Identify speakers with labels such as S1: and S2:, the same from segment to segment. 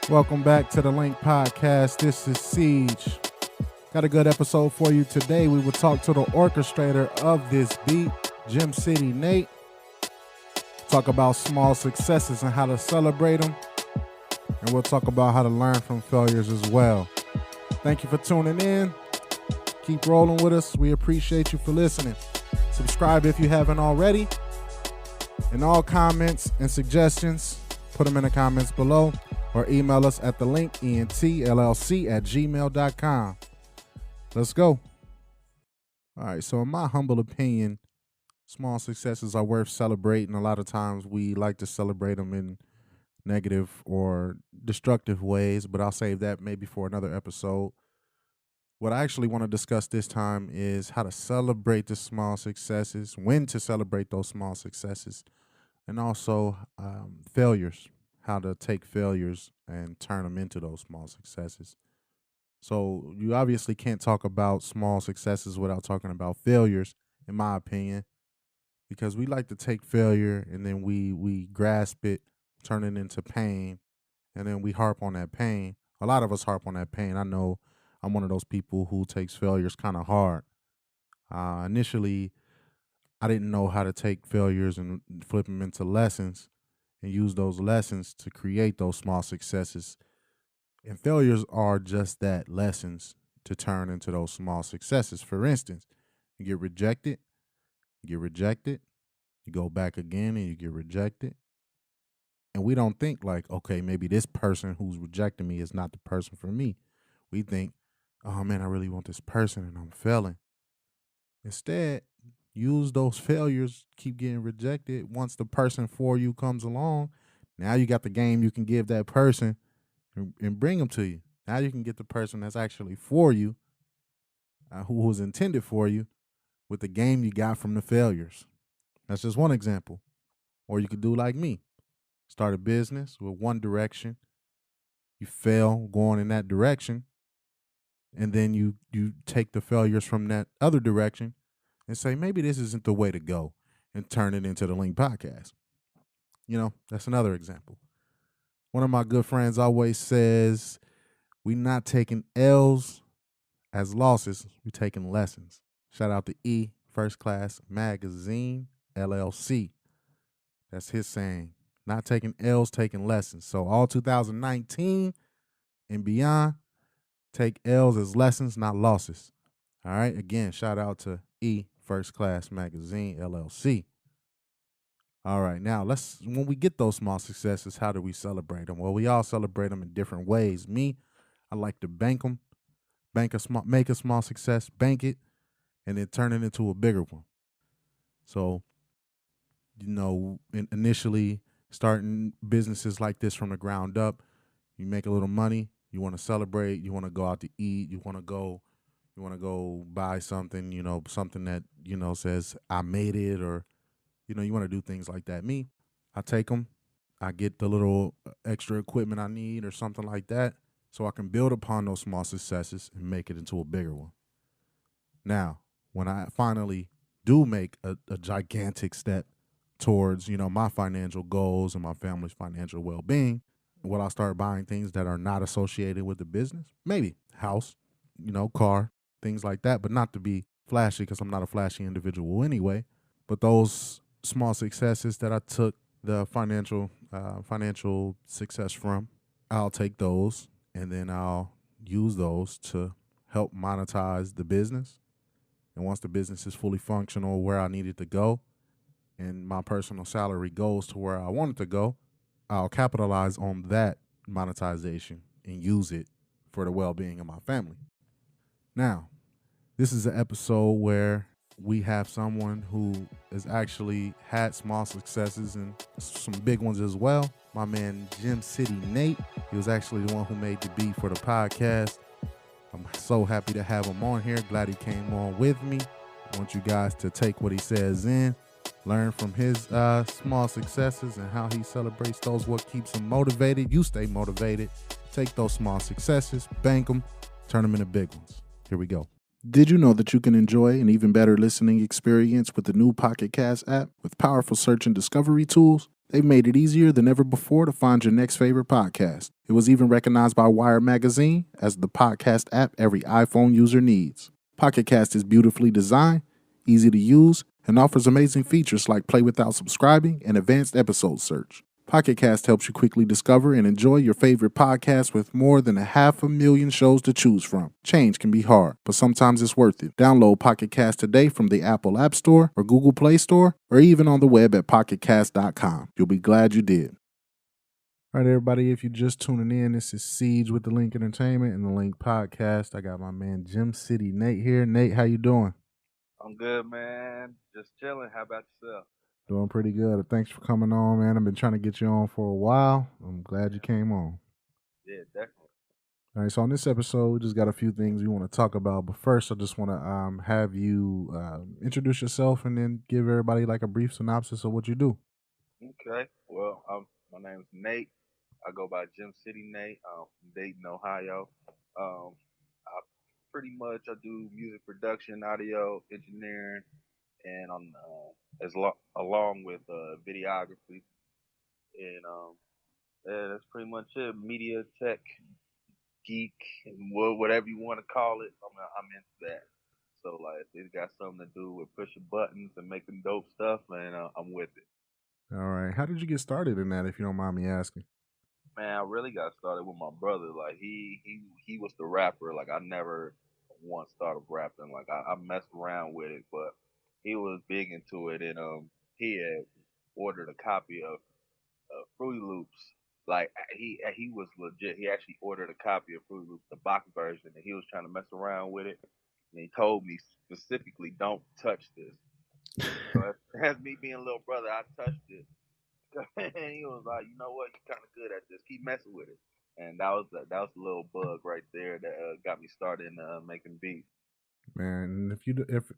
S1: Welcome back to the Link Podcast. This is Siege. Got a good episode for you today. We will talk to the orchestrator of this beat, Gym City Nate. Talk about small successes and how to celebrate them. And we'll talk about how to learn from failures as well. Thank you for tuning in. Keep rolling with us. We appreciate you for listening. Subscribe if you haven't already. And all comments and suggestions, put them in the comments below or email us at the link entllc@gmail.com. Let's go. All right, so in my humble opinion, small successes are worth celebrating. A lot of times we like to celebrate them in negative or destructive ways, but I'll save that maybe for another episode. What I actually want to discuss this time is how to celebrate the small successes, when to celebrate those small successes, and also failures, how to take failures and turn them into those small successes. So you obviously can't talk about small successes without talking about failures, in my opinion, because we like to take failure and then we grasp it, turn it into pain, and then we harp on that pain. A lot of us harp on that pain. I know I'm one of those people who takes failures kind of hard. Initially, I didn't know how to take failures and flip them into lessons and use those lessons to create those small successes. And failures are just that, lessons to turn into those small successes. For instance, you get rejected, you go back again and you get rejected. And we don't think like, okay, maybe this person who's rejecting me is not the person for me. We think, oh man, I really want this person and I'm failing. Instead, use those failures, keep getting rejected. Once the person for you comes along, now you got the game you can give that person and bring them to you. Now you can get the person that's actually for you, who was intended for you, with the game you got from the failures. That's just one example. Or you could do like me. Start a business with one direction. You fail going in that direction. And then you take the failures from that other direction and say, maybe this isn't the way to go, and turn it into the Link Podcast. You know, that's another example. One of my good friends always says, we not taking L's as losses, we taking lessons. Shout out to E, First Class Magazine, LLC. That's his saying. Not taking L's, taking lessons. So all 2019 and beyond, take L's as lessons, not losses. All right. Again, shout out to E, First Class Magazine, LLC. All right. Now, when we get those small successes, how do we celebrate them? Well, we all celebrate them in different ways. Me, I like to bank them, make a small success, bank it, and then turn it into a bigger one. So, initially starting businesses like this from the ground up, you make a little money, you want to celebrate, you want to go out to eat, you want to go buy something, something that, says I made it, or, you want to do things like that. Me, I take them, I get the little extra equipment I need or something like that, so I can build upon those small successes and make it into a bigger one. Now, when I finally do make a gigantic step towards, my financial goals and my family's financial well-being, will I start buying things that are not associated with the business? Maybe house, car, things like that, but not to be flashy, because I'm not a flashy individual anyway. But those small successes that I took the financial success from, I'll take those and then I'll use those to help monetize the business. And once the business is fully functional where I need it to go, and my personal salary goes to where I want it to go, I'll capitalize on that monetization and use it for the well-being of my family. Now, this is an episode where we have someone who has actually had small successes and some big ones as well. My man, Gym City Nate. He was actually the one who made the beat for the podcast. I'm so happy to have him on here. Glad he came on with me. I want you guys to take what he says in, learn from his small successes and how he celebrates those, what keeps him motivated. You stay motivated. Take those small successes, bank them, turn them into big ones. Here we go. Did you know that you can enjoy an even better listening experience with the new Pocket Cast app with powerful search and discovery tools? They've made it easier than ever before to find your next favorite podcast. It was even recognized by Wired Magazine as the podcast app every iPhone user needs. Pocket Cast is beautifully designed, easy to use, and offers amazing features like play without subscribing and advanced episode search. Pocket Cast helps you quickly discover and enjoy your favorite podcasts with more than 500,000 shows to choose from. Change can be hard, but sometimes it's worth it. Download Pocket Cast today from the Apple App Store or Google Play Store, or even on the web at pocketcast.com. You'll be glad you did. All right, everybody, if you're just tuning in, this is Siege with the Link Entertainment and the Link Podcast. I got my man Gym City Nate here. Nate, how you doing?
S2: I'm good, man. Just chilling. How about yourself?
S1: Doing pretty good. Thanks for coming on, man. I've been trying to get you on for a while. I'm glad you came on.
S2: Yeah, definitely.
S1: All right, so on this episode, we just got a few things we want to talk about. But first, I just want to have you introduce yourself and then give everybody like a brief synopsis of what you do.
S2: Okay. Well, my name's Nate. I go by Gym City Nate. From Dayton, Ohio. I pretty much I do music production, audio engineering, and along with videography. And yeah, that's pretty much it. Media tech geek and whatever you want to call it. I'm into that. So like, if it's got something to do with pushing buttons and making dope stuff, man, I'm with it.
S1: All right, how did you get started in that, if you don't mind me asking?
S2: Man, I really got started with my brother. Like he was the rapper. Like I never once started rapping. Like I messed around with it, but he was big into it, and he had ordered a copy of Fruity Loops. Like he was legit. He actually ordered a copy of Fruity Loops, the box version, and he was trying to mess around with it. And he told me specifically, "Don't touch this." So as me being a little brother, I touched it, and he was like, "You know what? You're kind of good at this. Keep messing with it." And that was a little bug right there that got me started in making beats.
S1: Man,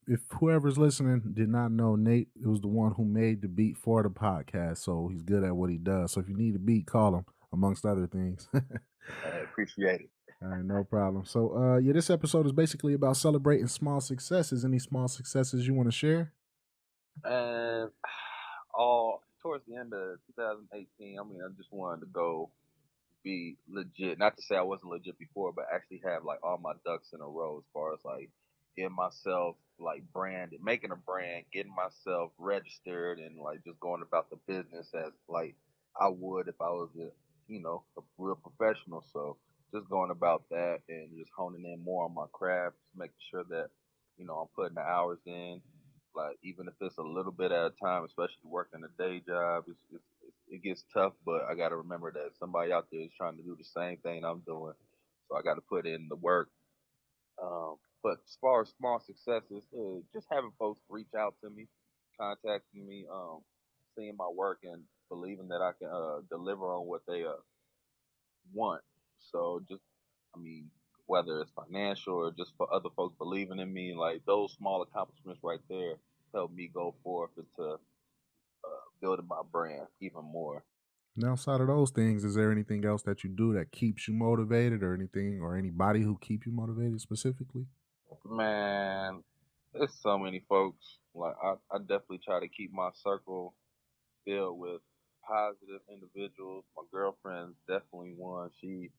S1: if whoever's listening did not know, Nate was the one who made the beat for the podcast, so he's good at what he does. So if you need a beat, call him, amongst other things.
S2: I appreciate it.
S1: All right, no problem. So, yeah, this episode is basically about celebrating small successes. Any small successes you want to share?
S2: And all towards the end of 2018, I mean, I just wanted to go be legit. Not to say I wasn't legit before, but actually have like all my ducks in a row as far as like getting myself like branded, making a brand, getting myself registered, and like just going about the business as like I would if I was a real professional. So just going about that and just honing in more on my craft, making sure that I'm putting the hours in. Like even if it's a little bit at a time, especially working a day job, it gets tough. But I got to remember that somebody out there is trying to do the same thing I'm doing, so I got to put in the work. But as far as small successes, just having folks reach out to me, contacting me, seeing my work and believing that I can deliver on what they want. So just, I mean, whether it's financial or just for other folks believing in me, like those small accomplishments right there help me go forth into building my brand even more.
S1: And outside of those things, is there anything else that you do that keeps you motivated, or anything, or anybody who keep you motivated specifically?
S2: Man, there's so many folks. Like I definitely try to keep my circle filled with positive individuals. My girlfriend's definitely one. She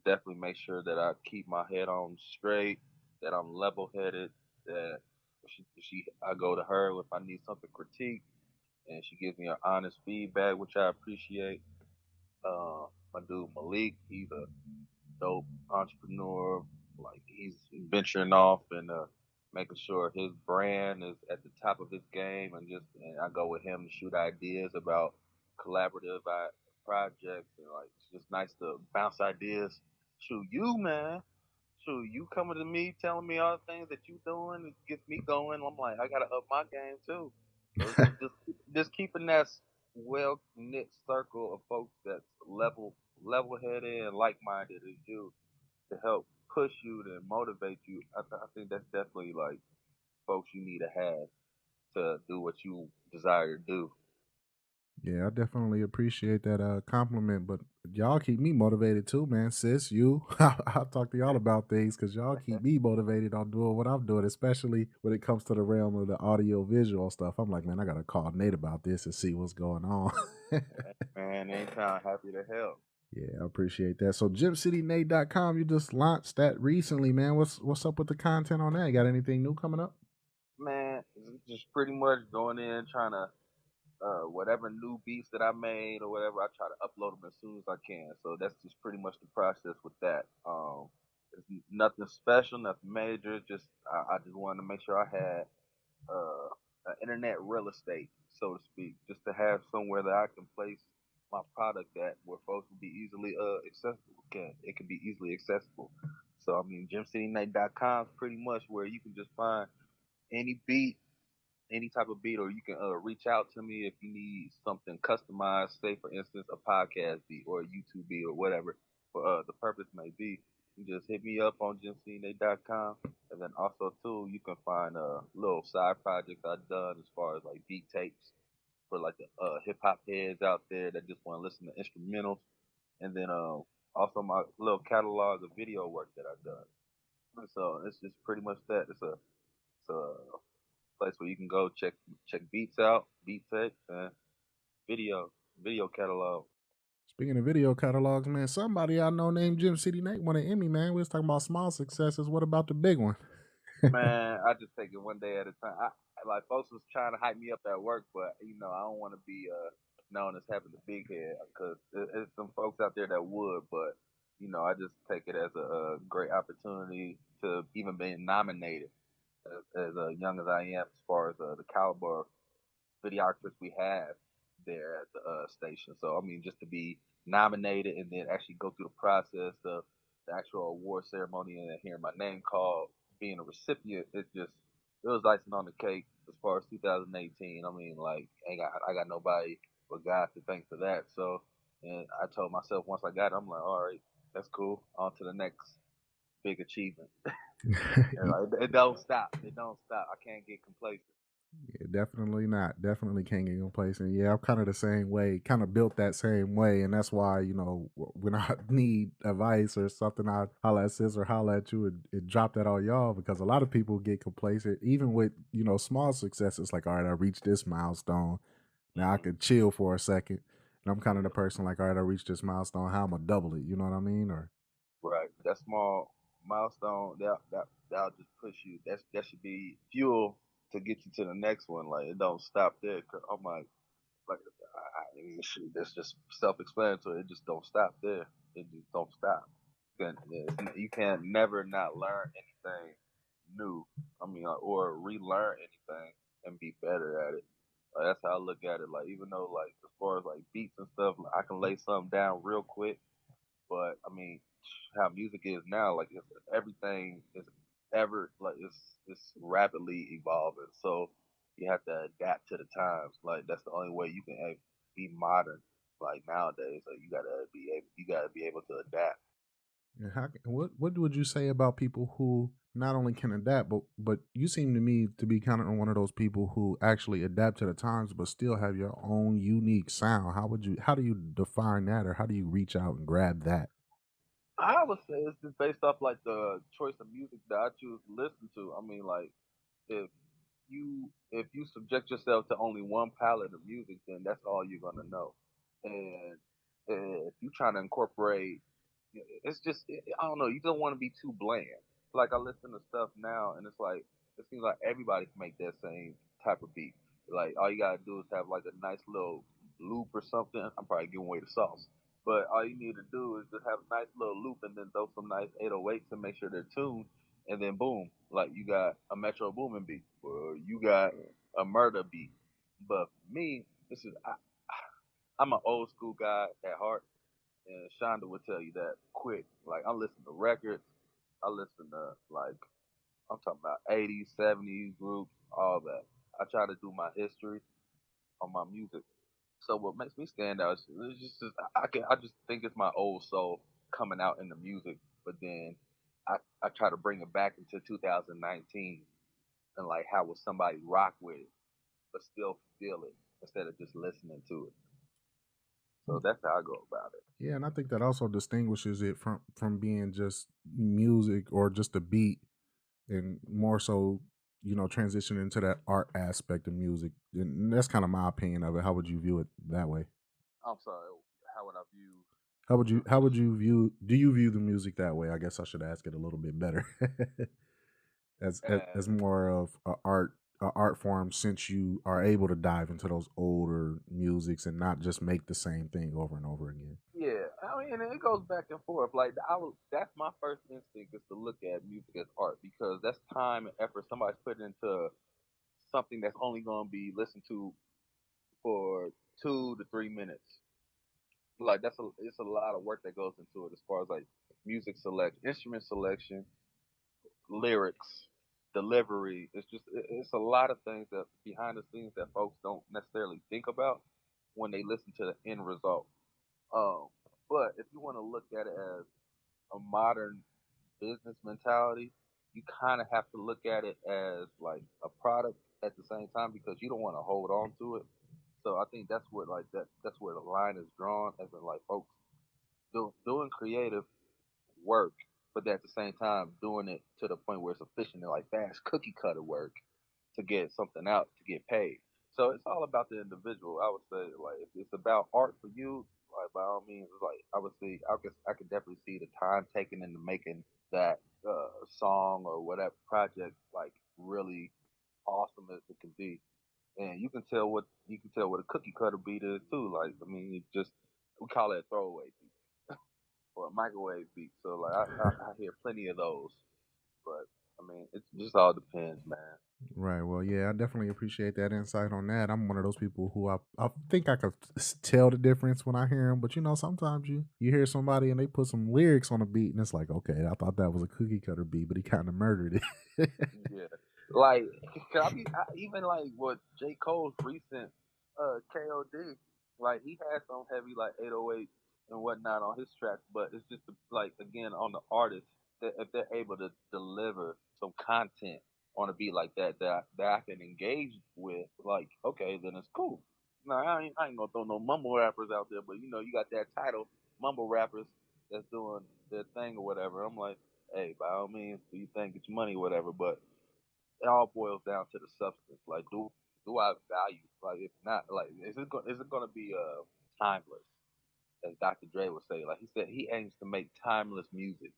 S2: definitely makes sure that I keep my head on straight, that I'm level headed, that I go to her if I need something critiqued, and she gives me an honest feedback, which I appreciate. My dude Malik, he's a dope entrepreneur. Like he's venturing off and making sure his brand is at the top of his game, and I go with him to shoot ideas about collaborative projects, and like it's just nice to bounce ideas. Shoot you, man. Shoot you coming to me telling me all the things that you doing, it gets me going. I'm like, I gotta up my game too. So it's just keeping that well knit circle of folks that's level headed and like minded as you to help push you to motivate you. I think that's definitely like folks you need to have to do what you desire to do.
S1: Yeah, I definitely appreciate that compliment, but y'all keep me motivated too, man. Sis, you, I'll talk to y'all about things because y'all keep me motivated on doing what I'm doing, especially when it comes to the realm of the audio visual stuff. I'm like, man, I gotta call Nate about this and see what's going on.
S2: Man, anytime, happy to help.
S1: Yeah, I appreciate that. So GymCityNate.com, you just launched that recently, man. What's up with the content on that? You got anything new coming up?
S2: Man, it's just pretty much going in trying to whatever new beats that I made or whatever, I try to upload them as soon as I can. So that's just pretty much the process with that. It's nothing special, nothing major. Just I just wanted to make sure I had internet real estate, so to speak, just to have somewhere that I can place my product at where folks will be easily accessible. It can be easily accessible. So I mean, GymCityNight.com is pretty much where you can just find any beat, any type of beat, or you can reach out to me if you need something customized, say for instance a podcast beat or a YouTube beat or whatever for the purpose may be. You just hit me up on gymcna.com, and then also too you can find little side projects I've done as far as like beat tapes for like the hip hop heads out there that just want to listen to instrumentals, and then also my little catalog of video work that I've done. So it's just pretty much that. It's a place where you can go check beats out, beat tapes, and video video catalog.
S1: Speaking of video catalogs, man, somebody I know named Jim City Nate won an Emmy, man. We was talking about small successes. What about the big one?
S2: Man, I just take it one day at a time. Like folks was trying to hype me up at work, but I don't want to be known as having the big head because it's some folks out there that would, but I just take it as a great opportunity to even be nominated as young as I am, as far as the caliber videographers we have there at the station. So I mean, just to be nominated and then actually go through the process of the actual award ceremony and then hearing my name called, being a recipient, it was icing on the cake as far as 2018. I mean, like, I got nobody but God to thank for that. So, and I told myself once I got it, I'm like, all right, that's cool. On to the next big achievement. It don't stop. It don't stop. I can't get complacent.
S1: Yeah, definitely not. Definitely can't get complacent. Yeah, I'm kind of the same way, kind of built that same way. And that's why, when I need advice or something, I holla at Sis or holla at you and drop that on y'all because a lot of people get complacent, even with, small successes. Like, all right, I reached this milestone. Now I
S2: Mm-hmm.
S1: could chill for a second. And I'm kind of the person like, all right, I reached this milestone. How am I double it? You know what I mean? Or
S2: Right. That small milestone that'll just push you. That should be fuel to get you to the next one. Like it don't stop there. 'Cause I'm like shoot, that's just self-explanatory. It just don't stop there. It just don't stop. You can't never not learn anything new. I mean, or relearn anything and be better at it. That's how I look at it. Like even though like as far as like beats and stuff, like, I can lay something down real quick, but I mean, how music is now, like everything is ever like it's rapidly evolving. So you have to adapt to the times. Like that's the only way you can be modern. Like nowadays, like you gotta be able to adapt.
S1: yeah, what would you say about people who not only can adapt, but you seem to me to be kind of one of those people who actually adapt to the times, but still have your own unique sound. How do you define that, or how do you reach out and grab that?
S2: I would say it's just based off like the choice of music that I choose to listen to. I mean, like if if you subject yourself to only one palette of music, then that's all you're gonna know. And if you're trying to incorporate, it's just I don't know. You don't want to be too bland. Like I listen to stuff now, and it's like it seems like everybody can make that same type of beat. Like all you gotta do is have like a nice little loop or something. I'm probably giving away the sauce. But all you need to do is just have a nice little loop and then throw some nice 808s and make sure they're tuned, and then boom, like you got a Metro Boomin beat, or you got a murder beat. But for me, I'm an old school guy at heart, and Shonda would tell you that quick. Like I listen to records, I listen to like I'm talking about 80s, 70s groups, all that. I try to do my history on my music. So what makes me stand out is I just think it's my old soul coming out in the music, but then I try to bring it back into 2019 and like how would somebody rock with it but still feel it instead of just listening to it. So that's how I go about it.
S1: Yeah, and I think that also distinguishes it from being just music or just a beat, and more so, transitioning into that art aspect of music. And that's kind of my opinion of it. How would you view it that way?
S2: I'm sorry. How would I view
S1: How would
S2: this?
S1: you view do you view the music that way? I guess I should ask it a little bit better. As
S2: And
S1: more of a art form, since you are able to dive into those older musics and not just make the same thing over and over again.
S2: yeah, I mean, and it goes back and forth. Like that's my first instinct is to look at music as art because that's time and effort somebody's putting into something that's only going to be listened to for 2 to 3 minutes. Like it's a lot of work that goes into it as far as like music instrument selection, lyrics, delivery. It's a lot of things that behind the scenes that folks don't necessarily think about when they listen to the end result. Um, but if you want to look at it as a modern business mentality, you kind of have to look at it as like a product at the same time because you don't want to hold on to it. So I think that's what like that's where the line is drawn, as in like folks doing creative work, but at the same time doing it to the point where it's efficient and like fast cookie cutter work to get something out to get paid. So it's all about the individual. I would say like if it's about art for you, like by all means, like I would say I could definitely see the time taken into making that song or whatever project like really awesome as it can be. And you can tell what a cookie cutter beat is too. Like I mean, it just we call it a throwaway beat or a microwave beat. So like I hear plenty of those, but I mean it just all depends, man.
S1: Right. Well, yeah, I definitely appreciate that insight on that. I'm one of those people who I think I could tell the difference when I hear them, but sometimes you hear somebody and they put some lyrics on a beat, and it's like, okay, I thought that was a cookie cutter beat, but he kind of murdered it.
S2: Yeah, like even like what J Cole's recent KOD, like he had some heavy like 808 and whatnot on his tracks, but it's just like again on the artist that if they're able to deliver some content on a beat like that I can engage with, like okay, then it's cool. No, I ain't gonna throw no mumble rappers out there, but you got that title, mumble rappers that's doing their thing or whatever. I'm like, hey, by all means, do you think it's money or whatever, but it all boils down to the substance. Like, do I value? Like, if not, like, is it gonna be timeless? As Dr. Dre would say, like he said, he aims to make timeless music.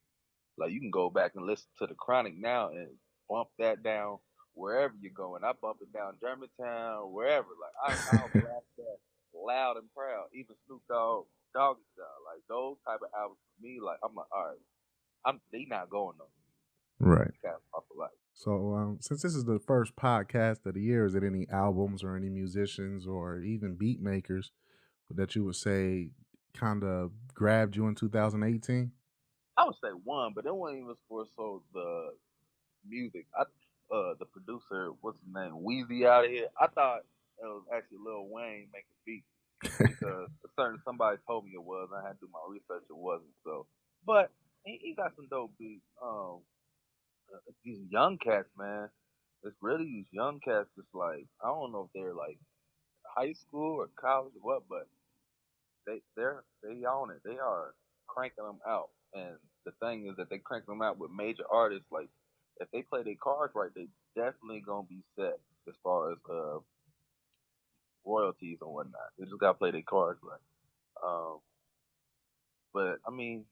S2: Like you can go back and listen to the Chronic now and bump that down wherever you're going. I bump it down Germantown, wherever. Like I'll blast that loud and proud. Even Snoop Dogg, Doggy Style, like those type of albums for me. Like I'm like, all right, they not going nowhere.
S1: Right.
S2: Kind of off the life.
S1: So, since this is the first podcast of the year, is it any albums or any musicians or even beat makers that you would say kind of grabbed you in 2018?
S2: I would say one, but it wasn't even for so the music. The producer, what's his name, Wheezy out of here. I thought it was actually Lil Wayne making beats because a certain somebody told me it was. I had to do my research. It wasn't so, but he got some dope beats. These young cats, man. It's really these young cats. It's like I don't know if they're like high school or college or what, but they own it. They are cranking them out, and the thing is that they crank them out with major artists. Like if they play their cards right, they definitely gonna be set as far as royalties and whatnot. They just gotta play their cards right. Um, but I mean,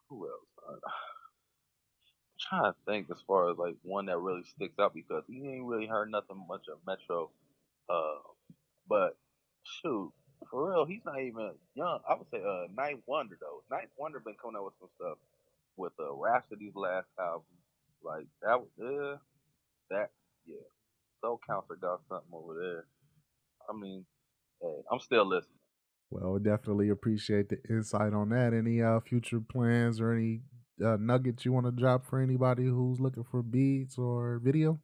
S2: who else? I'm trying to think as far as like one that really sticks out because you ain't really heard nothing much of Metro. Uh, but shoot, for real, he's not even young. I would say Ninth Wonder though. Ninth Wonder been coming out with some stuff with Rhapsody's last album. Like that was that yeah. Soul Counselor got something over there. I mean, hey, I'm still listening.
S1: Well, definitely appreciate the insight on that. Any future plans or any nuggets you want to drop for anybody who's looking for beats or video?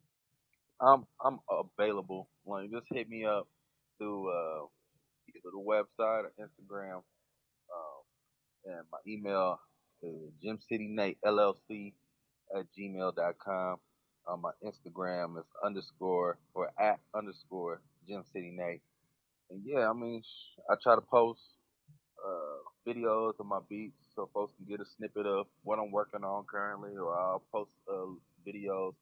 S2: I'm available. Like just hit me up through either the website or Instagram. And my email is GymCityNateLLC@gmail.com. My Instagram is underscore or at underscore GymCityNate. And yeah, I mean, I try to post videos of my beats so folks can get a snippet of what I'm working on currently, or I'll post videos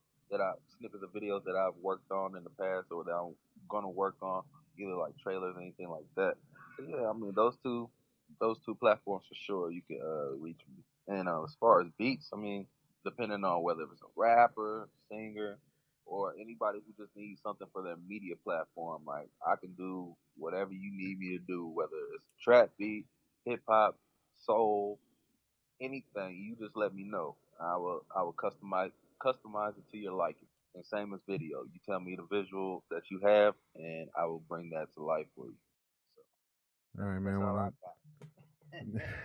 S2: snippets of videos that I've worked on in the past or that I'm gonna work on, either like trailers or anything like that. So yeah, I mean those two platforms for sure you can reach me. And as far as beats, I mean, depending on whether it's a rapper, singer, or anybody who just needs something for their media platform, like I can do whatever you need me to do, whether it's trap beat, hip hop, soul, anything. You just let me know. I will customize it to your liking. And same as video. You tell me the visual that you have, and I will bring that to life for you. So
S1: All right,
S2: that's
S1: man.
S2: all
S1: Well,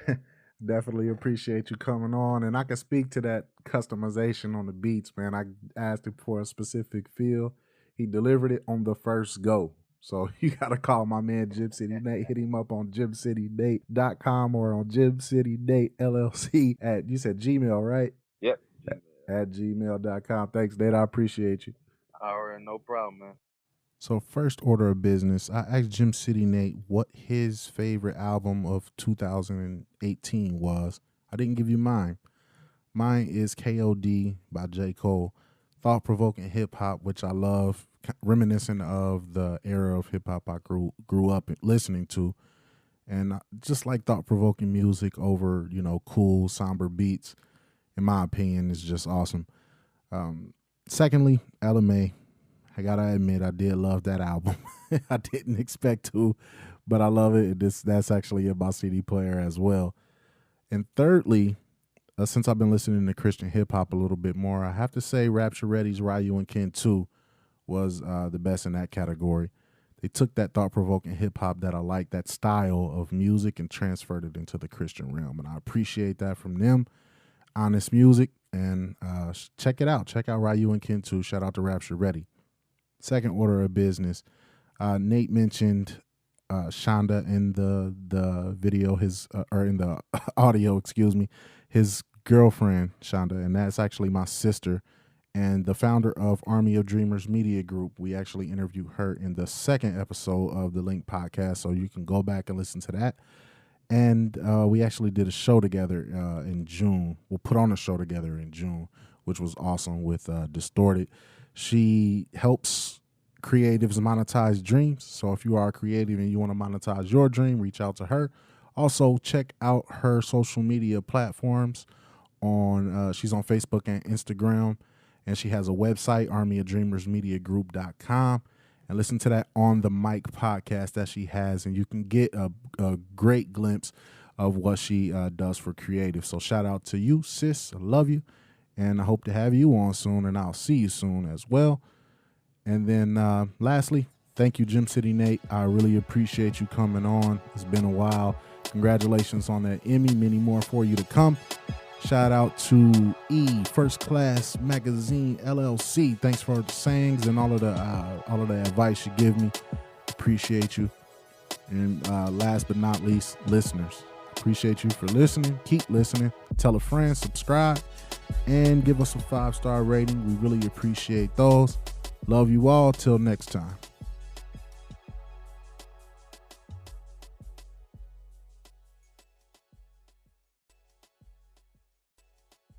S2: I
S1: I definitely appreciate you coming on, and I can speak to that customization on the beats, man. I asked him for a specific feel. He delivered it on the first go. So you gotta call my man Jim City Nate. Hit him up on jimcitynate.com or on jimcitynate LLC at, you said Gmail, right?
S2: Yep.
S1: At gmail.com. Thanks, Nate. I appreciate you.
S2: All right, no problem, man.
S1: So first order of business, I asked Jim City Nate what his favorite album of 2018 was. I didn't give you mine. Mine is KOD by J. Cole. Thought-provoking hip-hop, which I love, reminiscent of the era of hip-hop I grew up listening to. And just like thought-provoking music over, cool, somber beats, in my opinion, is just awesome. Secondly, LMA. I gotta admit, I did love that album. I didn't expect to, but I love it. That's actually in my CD player as well. And thirdly, since I've been listening to Christian hip hop a little bit more, I have to say Rapture Ready's Ryu and Ken 2 was the best in that category. They took that thought-provoking hip hop that I like, that style of music, and transferred it into the Christian realm, and I appreciate that from them. Honest music, and check it out. Check out Ryu and Ken 2. Shout out to Rapture Ready. Second order of business, Nate mentioned Shonda in the video, or in the audio, excuse me, his girlfriend Shonda, and that's actually my sister and the founder of Army of Dreamers Media Group. We actually interviewed her in the second episode of the Link podcast, so you can go back and listen to that. And we actually did a show together in June. We'll put on a show together in June, which was awesome with Distorted. She helps creatives monetize dreams. So if you are a creative and you want to monetize your dream, reach out to her. Also, check out her social media platforms. She's on Facebook and Instagram, and she has a website, armyofdreamersmediagroup.com. And listen to that On the Mic podcast that she has, and you can get a great glimpse of what she does for creative. So shout out to you, sis. I love you. And I hope to have you on soon, and I'll see you soon as well. And then lastly, thank you, Jim City Nate. I really appreciate you coming on. It's been a while. Congratulations on that Emmy. Many more for you to come. Shout out to First Class Magazine LLC. Thanks for the sayings and all of the advice you give me. Appreciate you. And last but not least, listeners. Appreciate you for listening. Keep listening. Tell a friend, subscribe, and give us a 5-star rating. We really appreciate those. Love you all. Till next time.